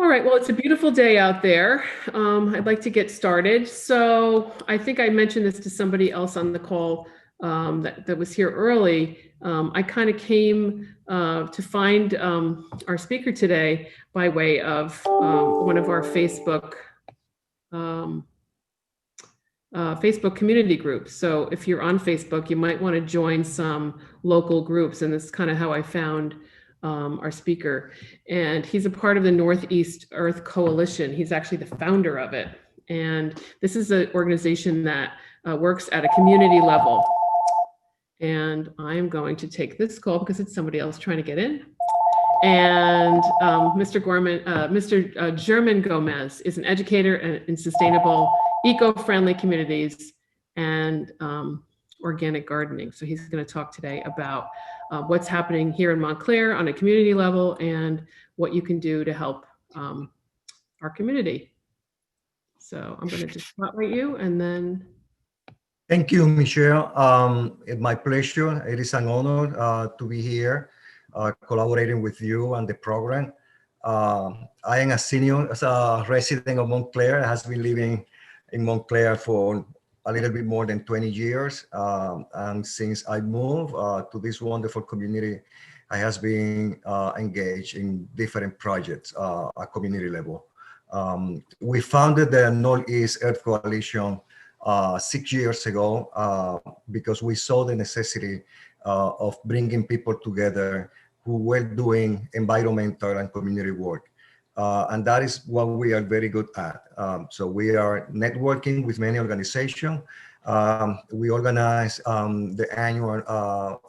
All right, well, it's a beautiful day out there. I'd like to get started. So I think I mentioned this to somebody else on the call that was here early. I kind of came to find our speaker today by way of one of our Facebook community groups. So if you're on Facebook, you might want to join some local groups, and this is kind of how I found our speaker. And he's a part of the Northeast Earth Coalition. He's actually the founder of it. And this is an organization that works at a community level. And I'm going to take this call because it's somebody else trying to get in. And Mr. German Gomez is an educator in sustainable, eco-friendly communities and organic gardening. So he's going to talk today about what's happening here in Montclair on a community level and what you can do to help our community. So I'm going to just spotlight you and then. Thank you, Michelle. It's my pleasure. It is an honor to be here collaborating with you on the program. I am a senior, as a resident of Montclair. I have been living in Montclair for a little bit more than 20 years. And since I moved to this wonderful community, I have been engaged in different projects at community level. We founded the Northeast Earth Coalition 6 years ago because we saw the necessity of bringing people together who were doing environmental and community work. And that is what we are very good at. So we are networking with many organizations. We organize the annual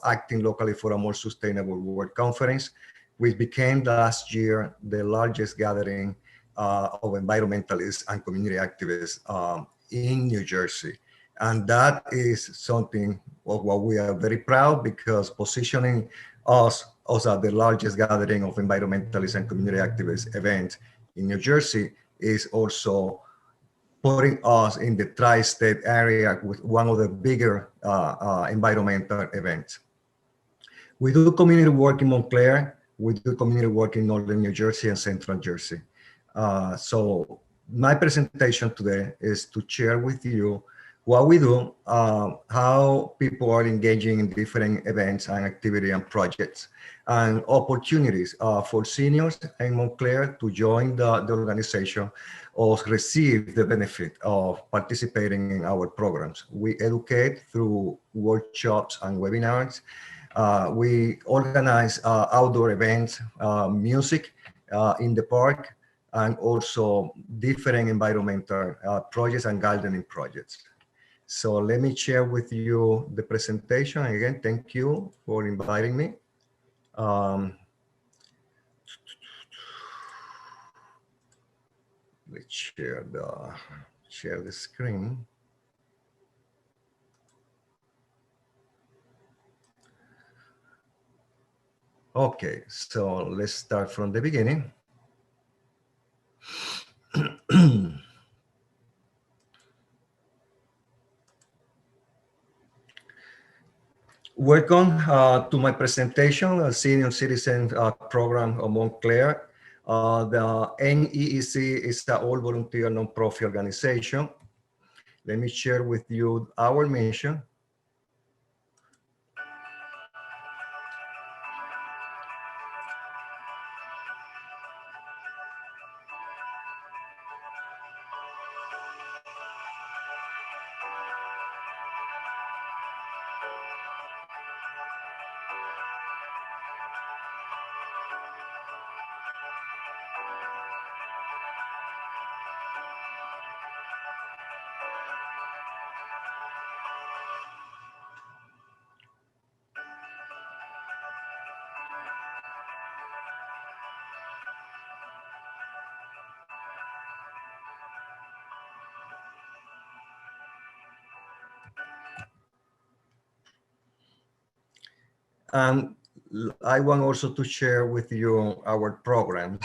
Acting Locally for a More Sustainable World Conference, which became last year the largest gathering of environmentalists and community activists in New Jersey. And that is something of what we are very proud, because positioning us as the largest gathering of environmentalists and community activists event in New Jersey is also putting us in the tri-state area with one of the bigger environmental events. We do community work in Montclair. We do community work in Northern New Jersey and Central Jersey. So my presentation today is to share with you what we do, how people are engaging in different events and activity and projects, and opportunities for seniors in Montclair to join the organization or receive the benefit of participating in our programs. We educate through workshops and webinars. We organize outdoor events, music in the park, and also different environmental projects and gardening projects. So let me share with you the presentation. Again, thank you for inviting me. Let's share the screen. Okay, so let's start from the beginning. Welcome to my presentation, a Senior Citizen Program of Montclair. The NEEC is an all-volunteer non-profit organization. Let me share with you our mission. And I want also to share with you our programs.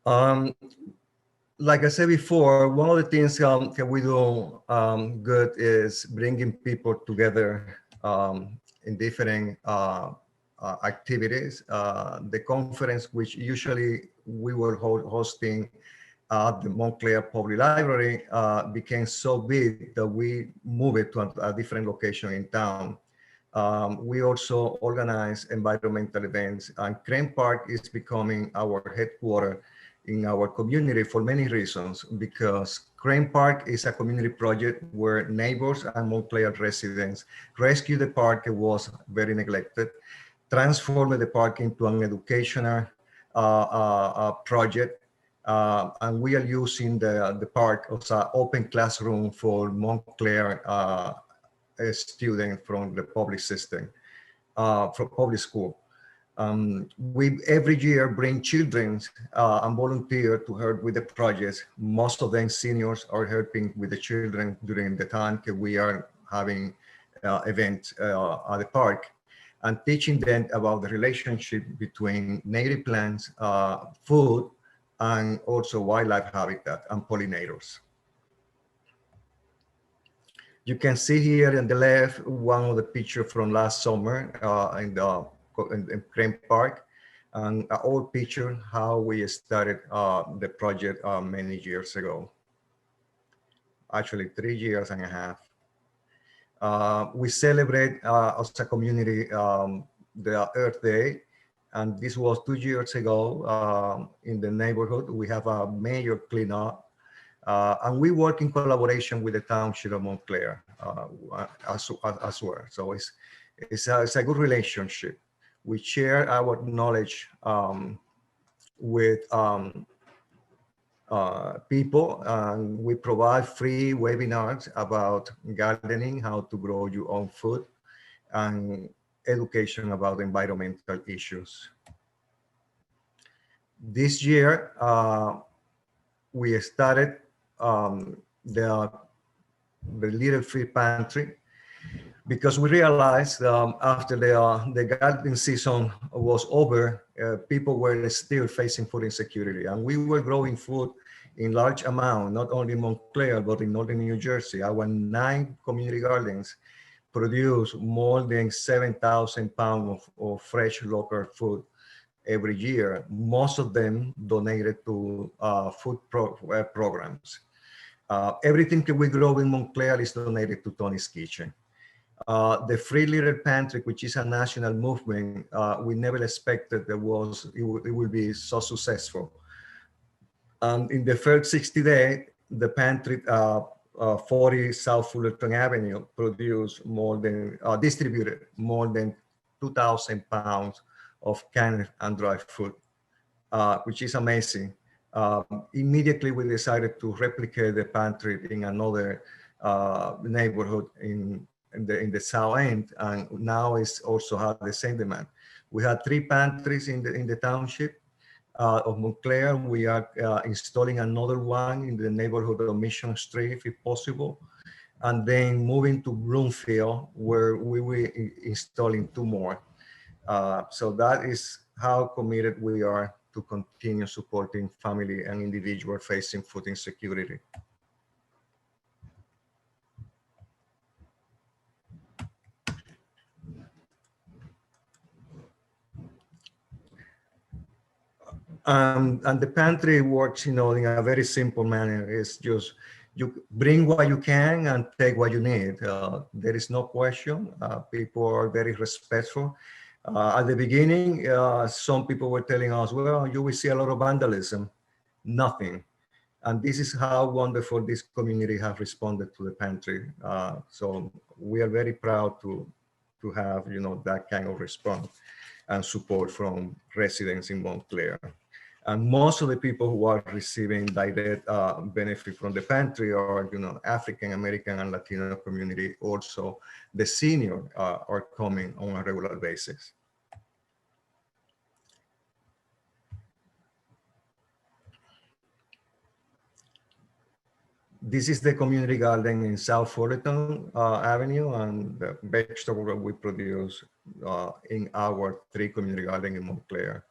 Um, like I said before, one of the things that we do good is bringing people together in different activities. The conference, which usually we were hosting at the Montclair Public Library, became so big that we moved it to a different location in town. We also organize environmental events, and Crane Park is becoming our headquarters in our community for many reasons, because Crane Park is a community project where neighbors and Montclair residents rescue the park that was very neglected, transform the park into an educational project, and we are using the park as an open classroom for Montclair students from the public system, from public school. We every year bring children and volunteer to help with the projects. Most of them seniors are helping with the children during the time that we are having events at the park, and teaching them about the relationship between native plants, food, and also wildlife habitat and pollinators. You can see here on the left one of the pictures from last summer in Crane Park, and an old picture how we started the project many years ago. Actually, 3 years and a half. We celebrate as a community the Earth Day, and this was 2 years ago in the neighborhood. We have a major cleanup. And we work in collaboration with the township of Montclair as well. So it's a good relationship. We share our knowledge with people, and we provide free webinars about gardening, how to grow your own food, and education about environmental issues. This year, we started the Little Free Pantry, because we realized after the gardening season was over, people were still facing food insecurity, and we were growing food in large amount, not only in Montclair, but in northern New Jersey. Our 9 community gardens produce more than 7,000 pounds of fresh local food every year, most of them donated to food programs. Everything that we grow in Montclair is donated to Tony's Kitchen. The Free Little Pantry, which is a national movement, we never expected it will be so successful. In the first 60 days, the pantry, 40 South Fullerton Avenue, distributed more than 2,000 pounds of canned and dry food, which is amazing. Immediately, we decided to replicate the pantry in another neighborhood in the south end, and now it's also had the same demand. We had 3 pantries in the township of Montclair. We are installing another one in the neighborhood of Mission Street, if possible, and then moving to Bloomfield, where we will installing 2 more. So that is how committed we are to continue supporting family and individual facing food insecurity. And the pantry works, in a very simple manner. It's just you bring what you can and take what you need. There is no question. People are very respectful. At the beginning, some people were telling us, well, you will see a lot of vandalism. Nothing. And this is how wonderful this community have responded to the pantry. So we are very proud to have, that kind of response and support from residents in Montclair. And most of the people who are receiving direct benefit from the pantry are, African American and Latino community. Also, the senior are coming on a regular basis. This is the community garden in South Fullerton Avenue, and the vegetable we produce in our 3 community gardens in Montclair.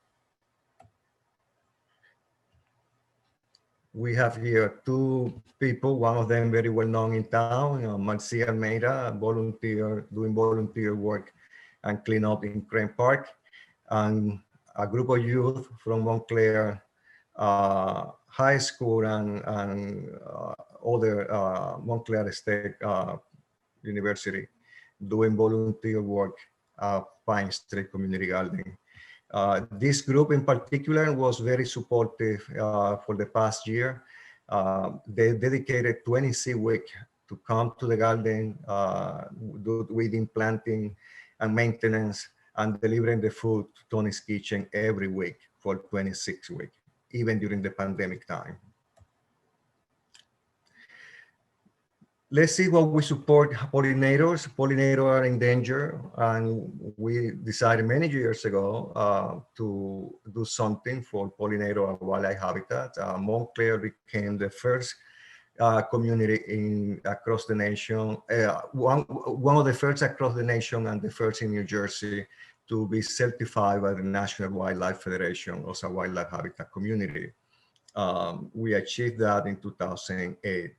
We have here two people, one of them very well known in town, Marcia Almeida, doing volunteer work and clean up in Crane Park, and a group of youth from Montclair High School and other Montclair State University doing volunteer work at Pine Street Community Garden. This group in particular was very supportive for the past year. They dedicated 26 weeks to come to the garden, do weeding, planting, and maintenance, and delivering the food to Tony's Kitchen every week for 26 weeks, even during the pandemic time. Let's see what we support pollinators. Pollinators are in danger, and we decided many years ago to do something for pollinator and wildlife habitat. Montclair became the first community across the nation, one of the first across the nation and the first in New Jersey to be certified by the National Wildlife Federation as a wildlife habitat community. We achieved that in 2008.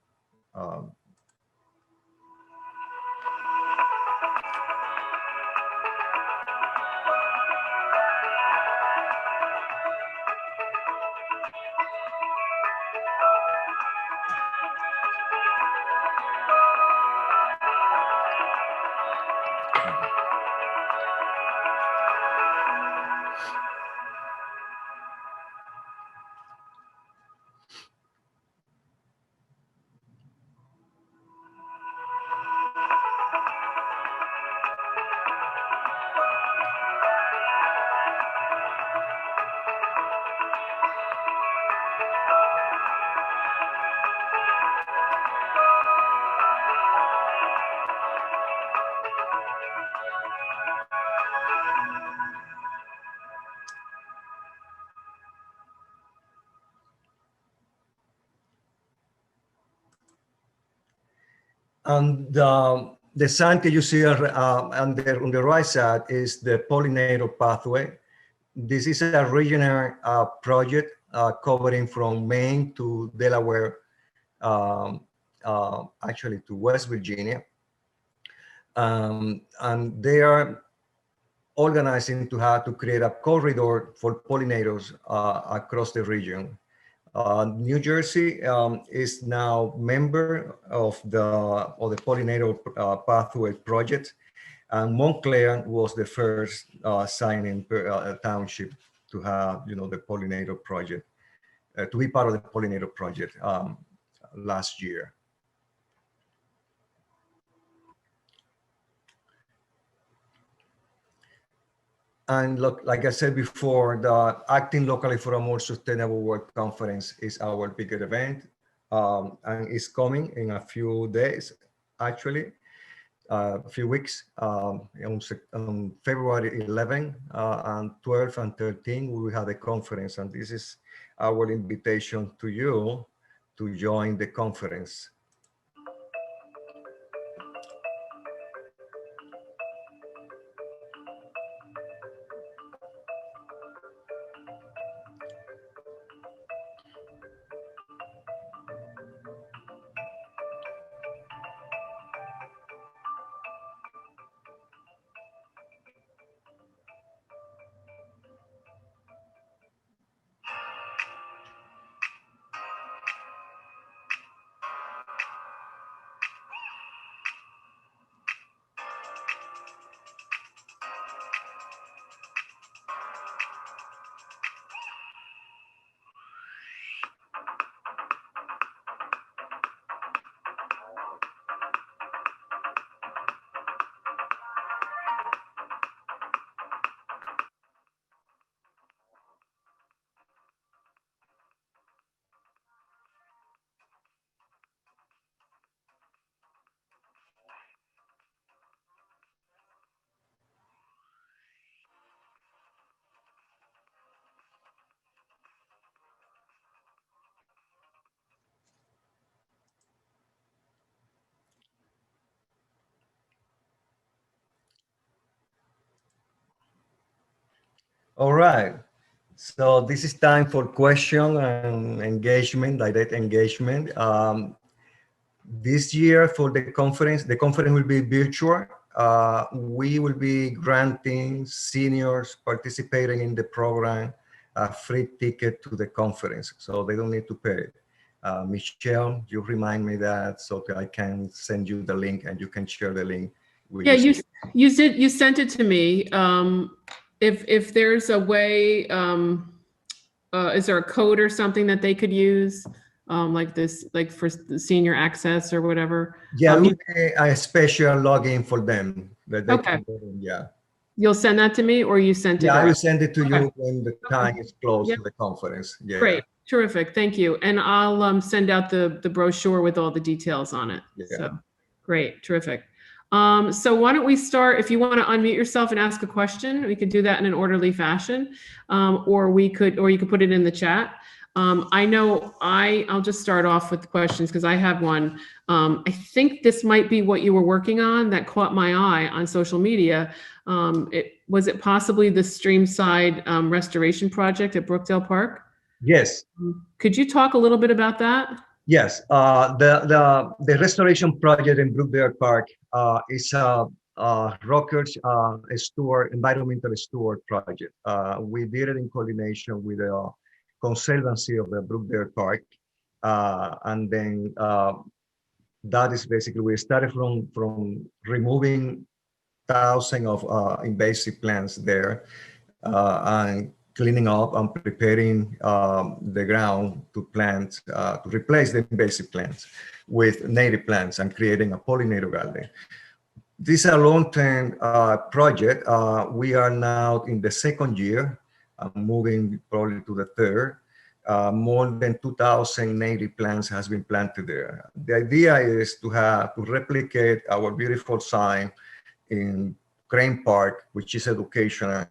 And the sign that you see on the right side is the Pollinator Pathway. This is a regional project covering from Maine to Delaware, actually to West Virginia. And they are organizing to how to create a corridor for pollinators across the region. New Jersey is now member of the Pollinator Pathway project, and Montclair was the first signing township to have, the Pollinator project, to be part of the Pollinator project last year. And look, like I said before, the Acting Locally for a More Sustainable World Conference is our bigger event, and it's coming in a few days, actually, a few weeks, on February 11 and 12 and 13, we will have a conference, and this is our invitation to you to join the conference. All right, So this is time for question and engagement, direct engagement. This year for the conference will be virtual. We will be granting seniors participating in the program a free ticket to the conference, so they don't need to pay. Michelle, you remind me that so that I can send you the link and you can share the link. With Yeah, you sent it to me. If there's a way, is there a code or something that they could use, like this, like for the senior access or whatever? Yeah, it will be a special login for them that they Okay. can go in, yeah. You'll send that to me, or you sent it? Yeah, I will already? send it to Okay. you when the time is close Yep. to the conference. Yeah. Great, terrific, thank you. And I'll send out the brochure with all the details on it. Yeah. So, great, terrific. So why don't we start, if you want to unmute yourself and ask a question, we could do that in an orderly fashion, or you could put it in the chat. I know I'll just start off with the questions because I have one. I think this might be what you were working on that caught my eye on social media. Was it possibly the Streamside restoration project at Brookdale Park? Yes. Could you talk a little bit about that? Yes. The restoration project in Brookdale Park is a Rockers environmental steward project. We did it in coordination with the Conservancy of the Brookdale Park, and then that is basically we started from removing thousands of invasive plants there and cleaning up and preparing the ground to plant, to replace the invasive plants with native plants and creating a pollinator garden. This is a long-term project. We are now in the second year, moving probably to the third. More than 2,000 native plants has been planted there. The idea is to replicate our beautiful sign in Crane Park, which is educational,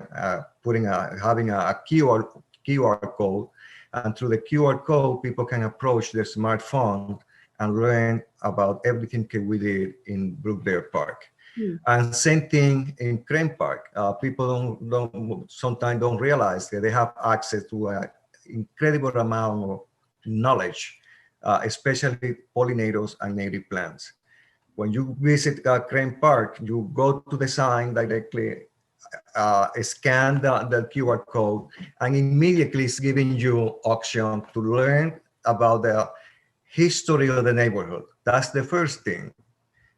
having a QR code, and through the QR code, people can approach their smartphone and learn about everything that we did in Brookdale Park. And same thing in Crane Park. People sometimes don't realize that they have access to an incredible amount of knowledge, especially pollinators and native plants. When you visit Crane Park, you go to the sign directly, scan the QR code, and immediately it's giving you option to learn about the history of the neighborhood. That's the first thing.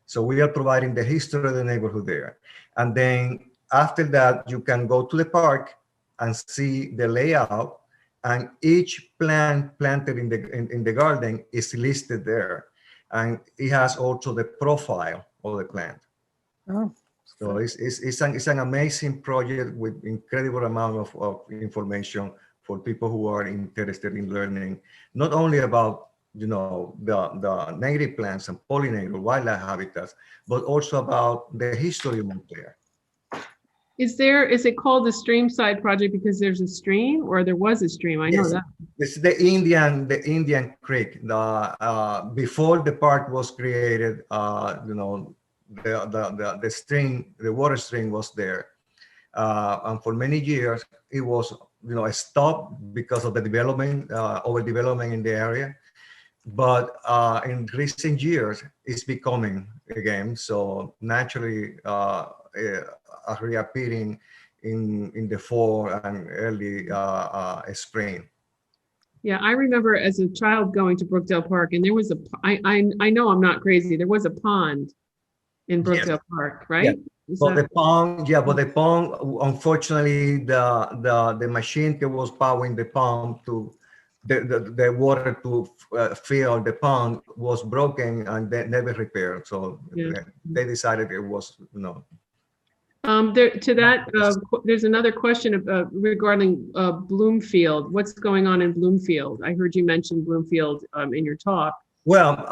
So we are providing the history of the neighborhood there. And then after that, you can go to the park and see the layout, and each plant planted in the garden is listed there. And it has also the profile of the plant. Oh. So it's an amazing project with incredible amount of information for people who are interested in learning, not only about the native plants and pollinator wildlife habitats, but also about the history of Montclair. Is it called the Streamside Project because there's a stream, or there was a stream? I know that. It's the Indian Creek. Before the park was created, the stream, the water stream was there, and for many years it was stopped because of the development, overdevelopment in the area. But in recent years, it's becoming again. So naturally, reappearing in the fall and early spring. Yeah, I remember as a child going to Brookdale Park, and there was I know I'm not crazy. There was a pond in Brookdale Park, right? Yeah. But the pond, unfortunately, the machine that was powering the pond to the water to fill the pond was broken and they never repaired. So they decided it was there's another question regarding Bloomfield. What's going on in Bloomfield? I heard you mention Bloomfield in your talk. Well,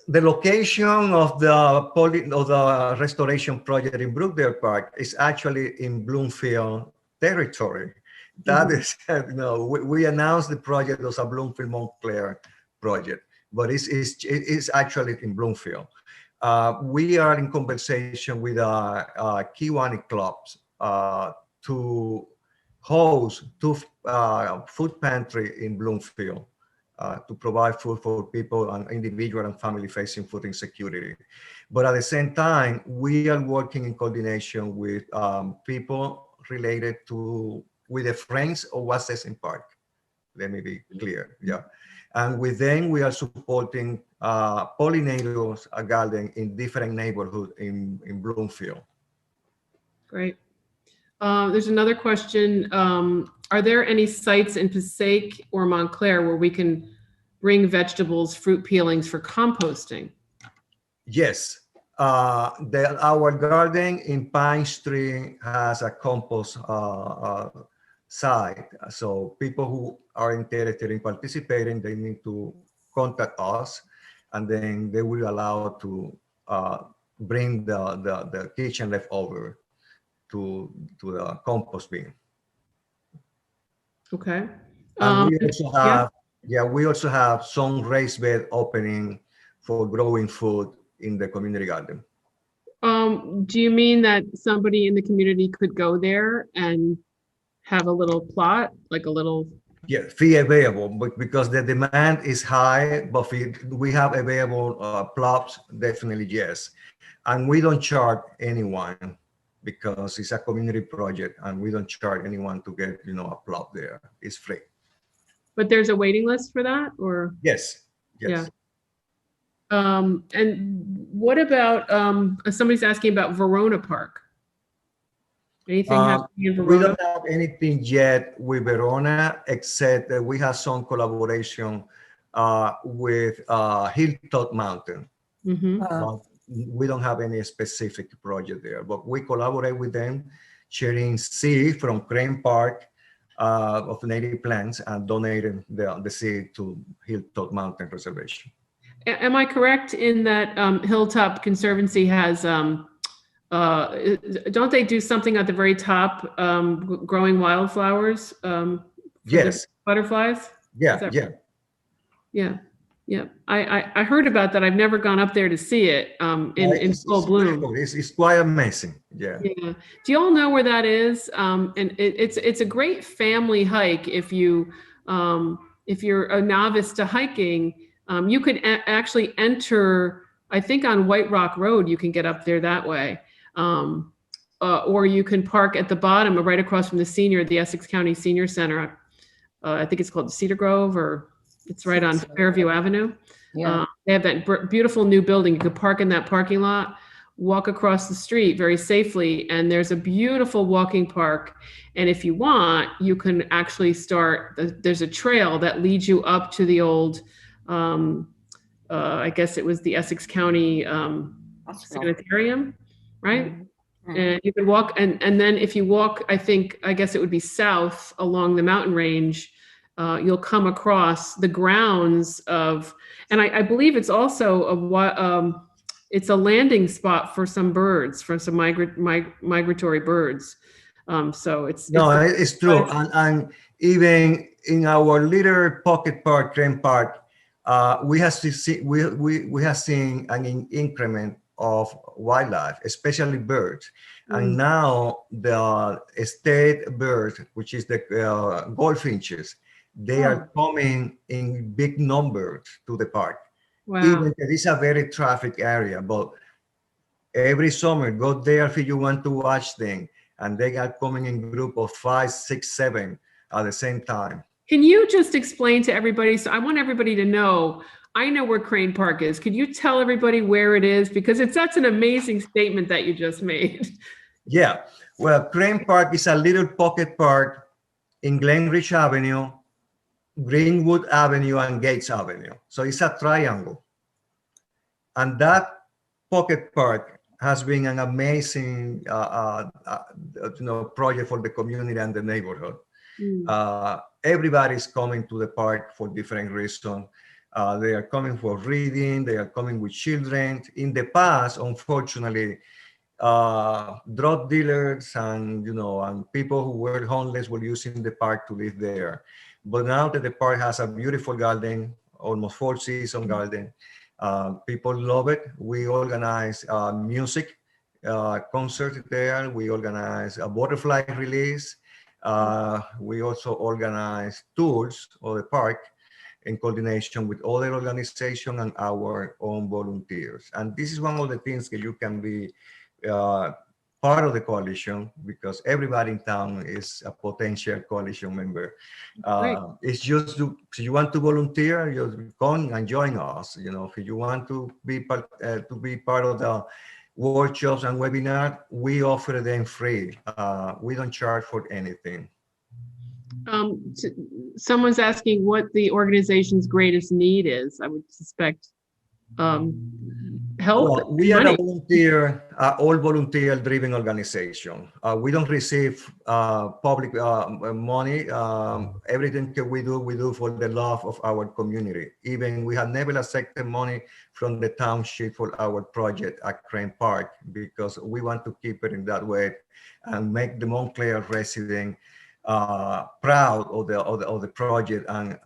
the location of the restoration project in Brookdale Park is actually in Bloomfield territory. That is, we announced the project as a Bloomfield Montclair project, but it's actually in Bloomfield. We are in conversation with Kiwani clubs to host two food pantry in Bloomfield to provide food for people and individual and family facing food insecurity. But at the same time, we are working in coordination with people related to, with the Friends of Wassessin Park. Let me be clear, yeah. And with them, we are supporting pollinators garden in different neighborhoods in Bloomfield. Great. There's another question. Are there any sites in Passaic or Montclair where we can bring vegetables, fruit peelings for composting? Yes. Our garden in Pine Street has a compost site. So people who are interested in participating, they need to contact us, and then they will allow to bring the kitchen leftover to the compost bin. Okay. And we also have, yeah. we also have some raised bed opening for growing food in the community garden. Do you mean that somebody in the community could go there and have a little plot, like a little? Yeah, fee available, but because the demand is high, but we have available plots, definitely yes. And we don't charge anyone because it's a community project, and we don't charge anyone to get, a plot there. It's free. But there's a waiting list for that, or? Yes. Yes. Yeah. And what about, somebody's asking about Verona Park. Anything happening in Verona? We don't have anything yet with Verona, except that we have some collaboration with Hilltop Mountain. Mm-hmm. We don't have any specific project there, but we collaborate with them, sharing seed from Crane Park of native plants and donating the seed to Hilltop Mountain Reservation. Am I correct in that Hilltop Conservancy has, don't they do something at the very top, growing wildflowers? Yes. Butterflies? Yeah, yeah. Yeah, yeah. I heard about that. I've never gone up there to see it in full bloom. It's quite amazing. Yeah. Yeah. Do you all know where that is? And it's a great family hike if you're a novice to hiking. You could actually enter, I think on White Rock Road, you can get up there that way. Or you can park at the bottom, right across from the Essex County Senior Center. I think it's called Cedar Grove, or it's right on Fairview Avenue. Yeah. They have that beautiful new building. You could park in that parking lot, walk across the street very safely, and there's a beautiful walking park. And if you want, you can actually there's a trail that leads you up to the old, I guess it was the Essex County Sanitarium, right? Mm-hmm. And you can walk, and then if you walk, I guess it would be south along the mountain range, you'll come across the grounds of, and I believe it's also it's a landing spot for some birds, for some migratory birds. So it's true. And even in our little pocket park, Crane Park, we have seen an increment of wildlife, especially birds. And now the state birds, which is the goldfinches, they are coming in big numbers to the park. Wow. Even it is a very traffic area, but every summer, go there if you want to watch them. And they are coming in group of 5, 6, 7 at the same time. Can you just explain to everybody? So I want everybody to know, I know where Crane Park is. Could you tell everybody where it is? Because that's an amazing statement that you just made. Yeah, well, Crane Park is a little pocket park in Glenridge Avenue, Greenwood Avenue, and Gates Avenue. So it's a triangle. And that pocket park has been an amazing project for the community and the neighborhood. Everybody's coming to the park for different reasons. They are coming for reading, they are coming with children. In the past, unfortunately, drug dealers and people who were homeless were using the park to live there. But now that the park has a beautiful garden, almost 4-season garden, people love it. We organize music concert there. We organize a butterfly release. We also organize tours of the park in coordination with other organizations and our own volunteers. And this is one of the things that you can be part of the coalition, because everybody in town is a potential coalition member. It's just if you want to volunteer, you come and join us. You know, if you want to be part of the workshops and webinar, we offer them free. We don't charge for anything. Someone's asking what the organization's greatest need is. I would suspect help. Well, we are a volunteer, all volunteer-driven organization. We don't receive public money. Everything that we do for the love of our community. Even we have never accepted money from the township for our project at Crane Park, because we want to keep it in that way and make the Montclair resident proud of the project, and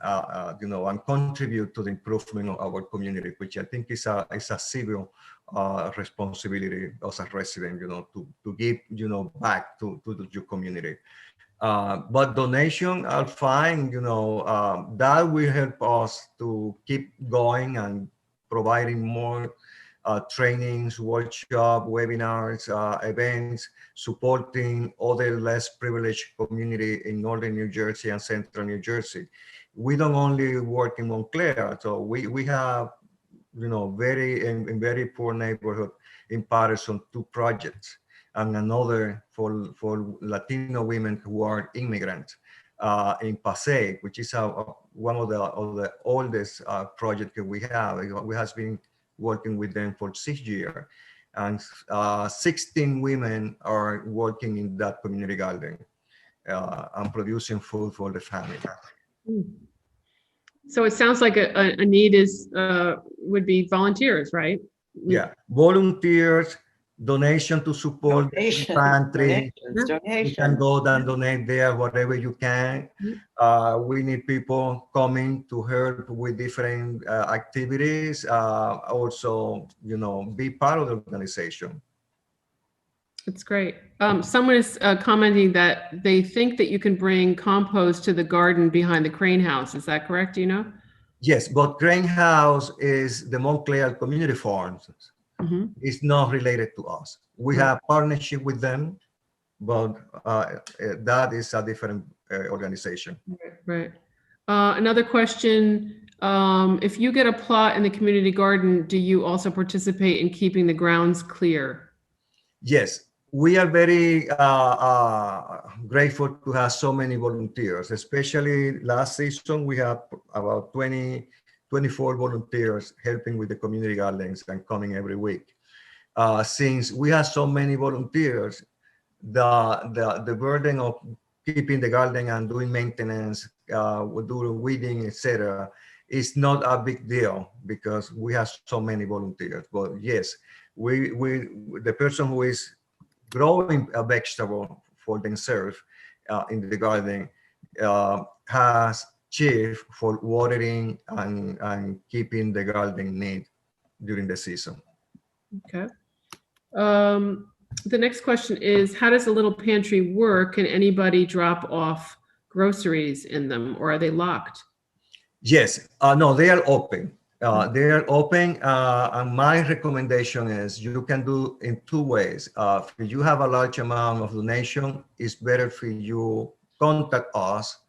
you know, and contribute to the improvement of our community, which I think is a civil responsibility as a resident, you know, to give, you know, back to your community. But donation are fine, you know, that will help us to keep going and providing more trainings, workshop, webinars, events, supporting other less privileged community in Northern New Jersey and Central New Jersey. We don't only work in Montclair, so we have, you know, in very poor neighborhood in Patterson, 2 projects, and another for Latino women who are immigrants in Passaic, which is one of the oldest projects that we have. We has been working with them for 6 years, and 16 women are working in that community garden and producing food for the family. So it sounds like a need is would be volunteers, right? Yeah, volunteers, donation to support the Pantry. You can go and donate there, whatever you can. We need people coming to help with different activities. Also, you know, be part of the organization. That's great. Someone is commenting that they think that you can bring compost to the garden behind the Crane House. Is that correct? Do you know? Yes, but Crane House is the Montclair Community Farm. It's not related to us. We have partnership with them, but that is a different organization. Right. Another question. If you get a plot in the community garden, do you also participate in keeping the grounds clear? Yes, we are very grateful to have so many volunteers, especially last season. We have about 24 volunteers helping with the community gardens and coming every week. Since we have so many volunteers, the burden of keeping the garden and doing maintenance, doing weeding, etc., is not a big deal because we have so many volunteers. But yes, the person who is growing a vegetable for themselves in the garden has chief for watering and keeping the garden neat during the season. Okay. The next question is, how does a little pantry work? Can anybody drop off groceries in them, or are they locked? Yes, no, they are open. They are open, and my recommendation is you can do in 2 ways. If you have a large amount of donation, it's better for you contact us,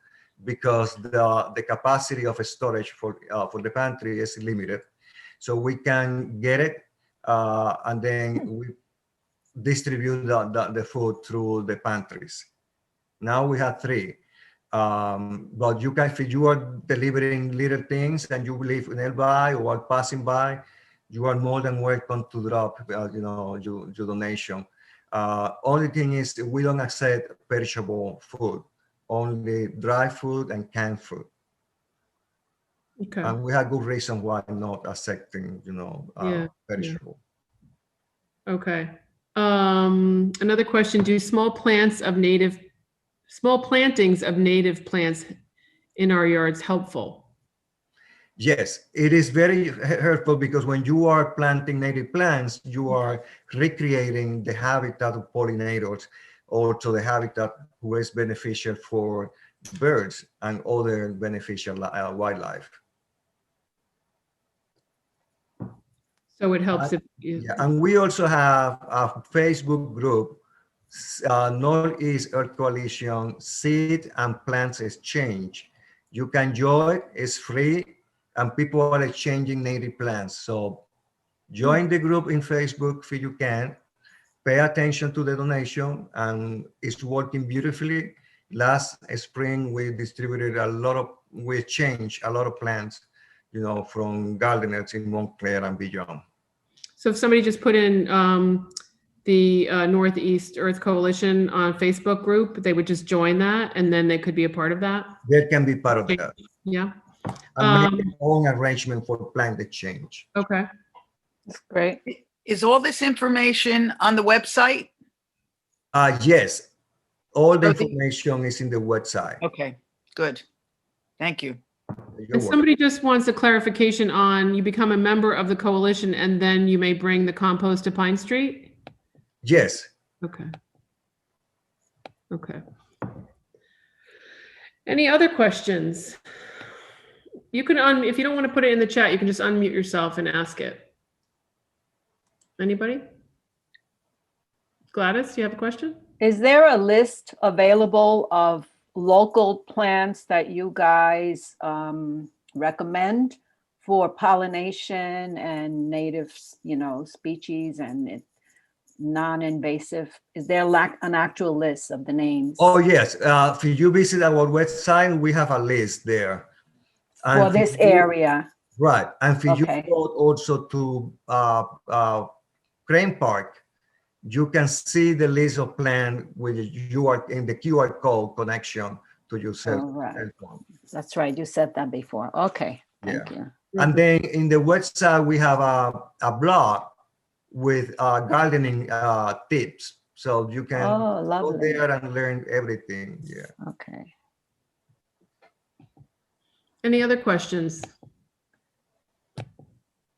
because the capacity of storage for the pantry is limited. So we can get it, and then we distribute the food through the pantries. Now we have 3. But you can, if you are delivering little things and you live nearby or are passing by, you are more than welcome to drop, you know, your donation. Only thing is we don't accept perishable food, only dry food and canned food. Okay. And we have good reason why not accepting, you know, perishable. Yeah. Okay. Another question: do small plantings of native plants in our yards helpful? Yes, it is very helpful, because when you are planting native plants, you are recreating the habitat of pollinators, also the habitat who is beneficial for birds and other beneficial wildlife. So it helps if Yeah, and we also have a Facebook group, Northeast Earth Coalition Seed and Plants Exchange. You can join, it's free, and people are exchanging native plants. So join the group in Facebook if you can. Pay attention to the donation, and it's working beautifully. Last spring, we distributed we exchanged a lot of plants, you know, from gardeners in Montclair and beyond. So if somebody just put in the Northeast Earth Coalition on Facebook group, they would just join that, and then they could be a part of that? They can be part of that. Yeah. And make their own arrangement for plant exchange. Okay. That's great. Is all this information on the website? Yes, all the Oh, the- information is in the website. Okay, good. Thank you. You're And welcome. somebody just wants a clarification on, you become a member of the coalition and then you may bring the compost to Pine Street? Yes. Okay. Okay. Any other questions? You can if you don't want to put it in the chat, you can just unmute yourself and ask it. Anybody? Gladys, do you have a question? Is there a list available of local plants that you guys recommend for pollination and native, you know, species and non-invasive? Is there an actual list of the names Oh, yes. If you visit our website, we have a list there. And for if this you- area? Right. And if you Okay. go also to Crane Park, you can see the list of plants with you are in the QR code connection to your cell All right. cell phone. That's right. You said that before. Okay. Thank you. And then in the website, we have a blog with gardening tips. So you can Oh, go lovely. there and learn everything. Yeah. Okay. Any other questions?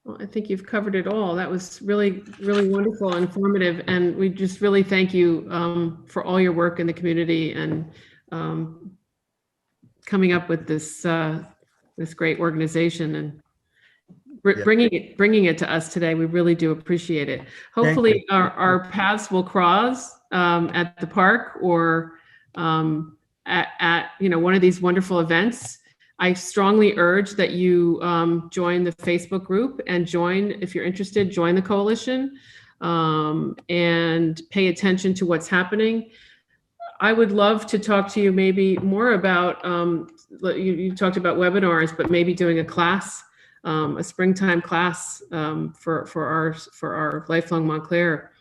Well, I think you've covered it all. That was really, really wonderful and informative. And we just really thank you for all your work in the community and coming up with this this great organization and bringing it to us today. We really do appreciate it. Hopefully our paths will cross at the park or at you know, one of these wonderful events. I strongly urge that you join the Facebook group and if you're interested, join the coalition and pay attention to what's happening. I would love to talk to you maybe more about, you talked about webinars, but maybe doing a class, a springtime class for our Lifelong Montclair.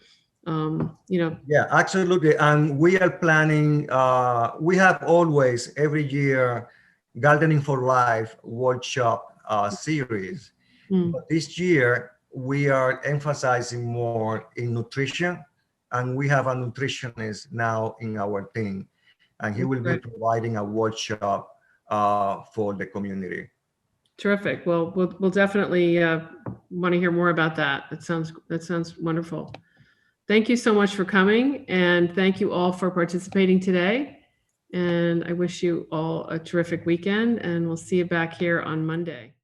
You know. Yeah, absolutely. And we are planning, we have always every year Gardening for Life workshop series. But this year we are emphasizing more in nutrition, and we have a nutritionist now in our team, and he will be providing a workshop for the community. Terrific. Well, we'll definitely want to hear more about that. That sounds wonderful. Thank you so much for coming, and thank you all for participating today. And I wish you all a terrific weekend, and we'll see you back here on Monday.